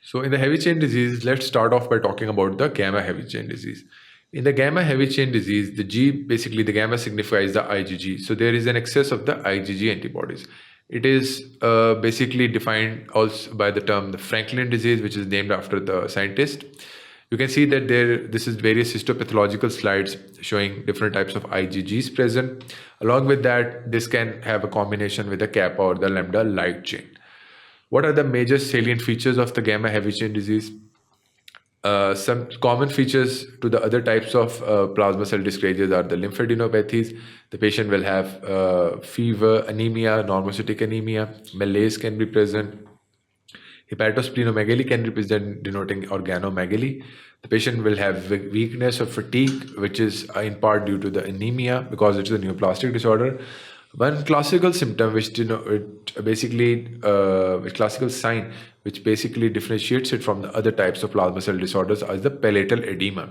So in the heavy chain disease, let's start off by talking about the gamma heavy chain disease. In the gamma heavy chain disease, the G, basically the gamma signifies the IgG. So there is an excess of the IgG antibodies. It is basically defined also by the term the Franklin disease, which is named after the scientist. You can see that this is various histopathological slides showing different types of IgGs present. Along with that, this can have a combination with the kappa or the lambda light chain. What are the major salient features of the gamma heavy chain disease? Some common features to the other types of plasma cell dyscrasias are the lymphadenopathies. The patient will have fever, anemia, normocytic anemia, malaise can be present. Hepatosplenomegaly can represent denoting organomegaly. The patient will have weakness or fatigue, which is in part due to the anemia because it's a neoplastic disorder. One classical symptom, which classical sign, which basically differentiates it from the other types of plasma cell disorders, is the palatal edema.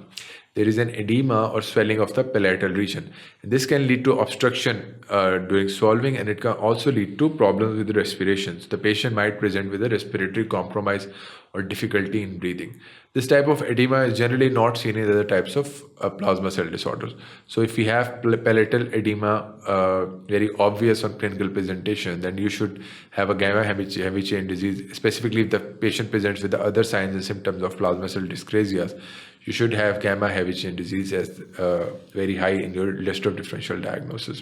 There is an edema or swelling of the palatal region. And this can lead to obstruction during swallowing, and it can also lead to problems with the respiration. So the patient might present with a respiratory compromise or difficulty in breathing. This type of edema is generally not seen in other types of plasma cell disorders. So if we have palatal edema very obvious on clinical presentation, then you should have a gamma heavy chain disease. Specifically, if the patient presents with the other signs and symptoms of plasma cell dyscrasias, you should have gamma heavy chain disease as very high in your list of differential diagnosis.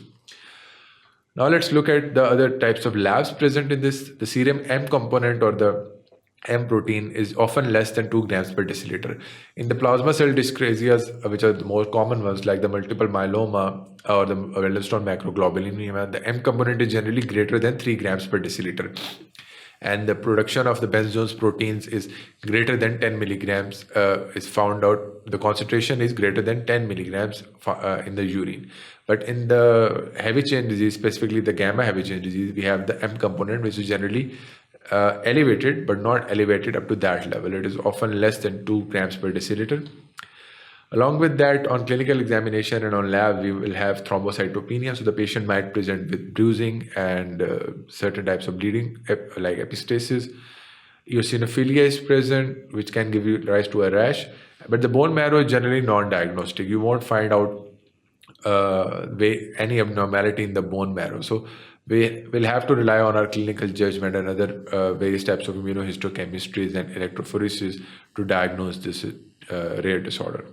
Now let's look at the other types of labs present in this. The serum M component or the M protein is often less than 2 grams per deciliter. In the plasma cell dyscrasias, which are the more common ones like the multiple myeloma or the Waldenstrom macroglobulinemia, the M component is generally greater than 3 grams per deciliter. And the production of the benzones proteins is greater than 10 milligrams is found out. The concentration is greater than 10 milligrams in the urine. But in the heavy chain disease, specifically the gamma heavy chain disease, we have the M component, which is generally elevated, but not elevated up to that level. It is often less than 2 grams per deciliter. Along with that, on clinical examination and on lab, we will have thrombocytopenia. So the patient might present with bruising and certain types of bleeding, like epistasis. Eosinophilia is present, which can give rise to a rash. But the bone marrow is generally non-diagnostic. You won't find out any abnormality in the bone marrow. So we will have to rely on our clinical judgment and other various types of immunohistochemistries and electrophoresis to diagnose this rare disorder.